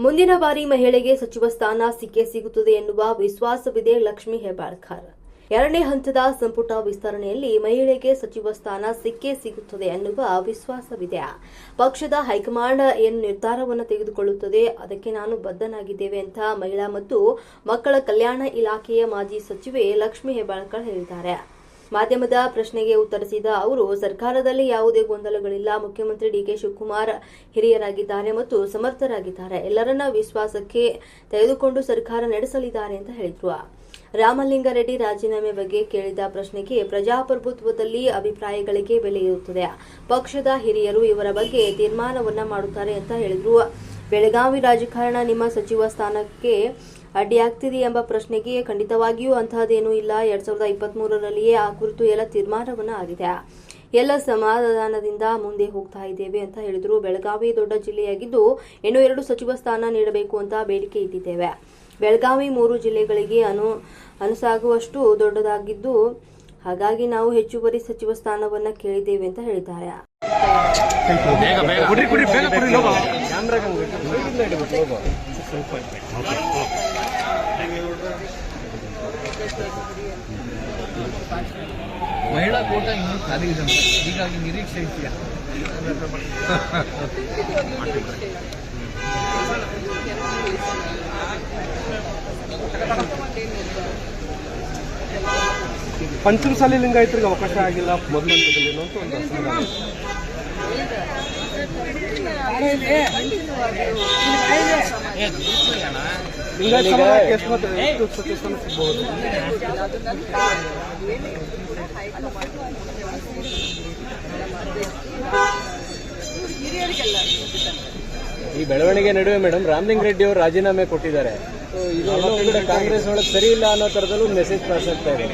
ಮುಂದಿನ ಬಾರಿ ಮಹಿಳೆಗೆ ಸಚಿವ ಸ್ಥಾನ ಸಿಕ್ಕೇ ಸಿಗುತ್ತದೆ ಎನ್ನುವ ವಿಶ್ವಾಸವಿದೆ ಲಕ್ಷ್ಮೀ ಹೆಬ್ಬಾಳ್ಕರ್. ಎರಡನೇ ಹಂತದ ಸಂಪುಟ ವಿಸ್ತರಣೆಯಲ್ಲಿ ಮಹಿಳೆಗೆ ಸಚಿವ ಸ್ಥಾನ ಸಿಕ್ಕೇ ಸಿಗುತ್ತದೆ ಎನ್ನುವ ವಿಶ್ವಾಸವಿದೆ. ಪಕ್ಷದ ಹೈಕಮಾಂಡ್ ಏನು ನಿರ್ಧಾರವನ್ನು ತೆಗೆದುಕೊಳ್ಳುತ್ತದೆ ಅದಕ್ಕೆ ನಾನು ಬದ್ಧನಾಗಿದ್ದೇವೆ ಅಂತ ಮಹಿಳಾ ಮತ್ತು ಮಕ್ಕಳ ಕಲ್ಯಾಣ ಇಲಾಖೆಯ ಮಾಜಿ ಸಚಿವೆ ಲಕ್ಷ್ಮೀ ಹೆಬ್ಬಾಳ್ಕರ್ ಹೇಳಿದ್ದಾರೆ. ಮಾಧ್ಯಮದ ಪ್ರಶ್ನೆಗೆ ಉತ್ತರಿಸಿದ ಅವರು, ಸರ್ಕಾರದಲ್ಲಿ ಯಾವುದೇ ಗೊಂದಲಗಳಿಲ್ಲ. ಮುಖ್ಯಮಂತ್ರಿ ಡಿಕೆ ಶಿವಕುಮಾರ್ ಹಿರಿಯರಾಗಿದ್ದಾರೆ ಮತ್ತು ಸಮರ್ಥರಾಗಿದ್ದಾರೆ. ಎಲ್ಲರನ್ನ ವಿಶ್ವಾಸಕ್ಕೆ ತೆಗೆದುಕೊಂಡು ಸರ್ಕಾರ ನಡೆಸಲಿದ್ದಾರೆ ಅಂತ ಹೇಳಿದ್ರು. ರಾಮಲಿಂಗಾರೆಡ್ಡಿ ರಾಜೀನಾಮೆ ಬಗ್ಗೆ ಕೇಳಿದ ಪ್ರಶ್ನೆಗೆ, ಪ್ರಜಾಪ್ರಭುತ್ವದಲ್ಲಿ ಅಭಿಪ್ರಾಯಗಳಿಗೆ ಬೆಲೆ ಇರುತ್ತದೆ. ಪಕ್ಷದ ಹಿರಿಯರು ಇವರ ಬಗ್ಗೆ ತೀರ್ಮಾನವನ್ನ ಮಾಡುತ್ತಾರೆ ಅಂತ ಹೇಳಿದ್ರು. ಬೆಳಗಾವಿ ರಾಜಕಾರಣ ನಿಮ್ಮ ಸಚಿವ ಸ್ಥಾನಕ್ಕೆ ಅಡ್ಡಿಯಾಗ್ತಿದೆ ಎಂಬ ಪ್ರಶ್ನೆಗೆ, ಖಂಡಿತವಾಗಿಯೂ ಅಂತಹದ್ದೇನೂ ಇಲ್ಲ. 2023ರಲ್ಲಿಯೇ ಆ ಕುರಿತು ಎಲ್ಲ ತೀರ್ಮಾನವನ್ನ ಆಗಿದೆ. ಎಲ್ಲ ಸಮಾಧಾನದಿಂದ ಮುಂದೆ ಹೋಗ್ತಾ ಇದ್ದೇವೆ ಅಂತ ಹೇಳಿದ್ರು. ಬೆಳಗಾವಿ ದೊಡ್ಡ ಜಿಲ್ಲೆಯಾಗಿದ್ದು ಇನ್ನೂ 2 ಸಚಿವ ಸ್ಥಾನ ನೀಡಬೇಕು ಅಂತ ಬೇಡಿಕೆ ಇಟ್ಟಿದ್ದೇವೆ. ಬೆಳಗಾವಿ 3 ಜಿಲ್ಲೆಗಳಿಗೆ ಅನುಸಾಗುವಷ್ಟು ದೊಡ್ಡದಾಗಿದ್ದು, ಹಾಗಾಗಿ ನಾವು ಹೆಚ್ಚುವರಿ ಸಚಿವ ಸ್ಥಾನವನ್ನ ಕೇಳಿದ್ದೇವೆ ಅಂತ ಹೇಳಿದ್ದಾರೆ. ಮಹಿಳಾ ಕೋಟ ಇನ್ನೂ ಖಾಲಿ ಇದೆ, ಹೀಗಾಗಿ ನಿರೀಕ್ಷೆ ಇದೆಯಾ? ಪಂಚಮಸಾಲಿ ಲಿಂಗಾಯತರಿಗೆ ಅವಕಾಶ ಆಗಿಲ್ಲ ಮೊದಲಂತದಲ್ಲಿ ಅಂತ ಒಂದು ಲಿಂಗಾಯತ ಎಷ್ಟು ಸಚಿವ ಸ್ಥಾನ ಸಿಗಬಹುದು? ಈ ಬೆಳವಣಿಗೆ ನಡುವೆ ಮೇಡಮ್ ರಾಮಲಿಂಗಾರೆಡ್ಡಿ ಅವರು ರಾಜೀನಾಮೆ ಕೊಟ್ಟಿದ್ದಾರೆ. ಇದು ಕಾಂಗ್ರೆಸ್ ಒಳಗೆ ಸರಿ ಇಲ್ಲ ಅನ್ನೋ ತರದಲ್ಲೂ ಮೆಸೇಜ್ ಪಾಸ್ ಆಗ್ತಾ ಇದೆ.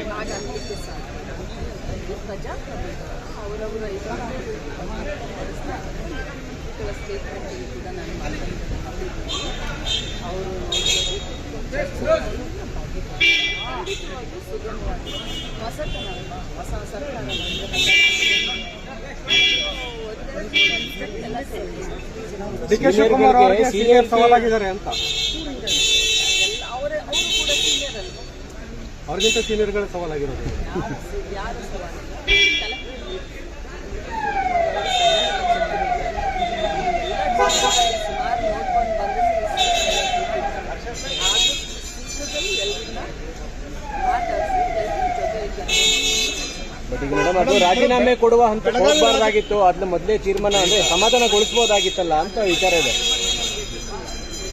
ಡಿಕೆ ಶಿವಕುಮಾರ್ ಅವರಿಗೆ ಸೀನಿಯರ್ ಸವಾಲಾಗಿದ್ದಾರೆ ಅಂತ, ಅವ್ರಿಗಿಂತ ಸೀನಿಯರ್ಗಳ ಸವಾಲಾಗಿರೋದು. ಬಟ್ ಈಗ ಮೇಡಮ್ ಅದು ರಾಜೀನಾಮೆ ಕೊಡುವ ಹಂತ ಹೋಗಬಾರ್ದಾಗಿತ್ತು, ಅದನ್ನ ಮೊದಲೇ ತೀರ್ಮಾನ ಅಂದ್ರೆ ಸಮಾಧಾನಗೊಳಿಸಬಹುದಾಗಿತ್ತಲ್ಲ ಅಂತ ವಿಚಾರ ಇದೆ.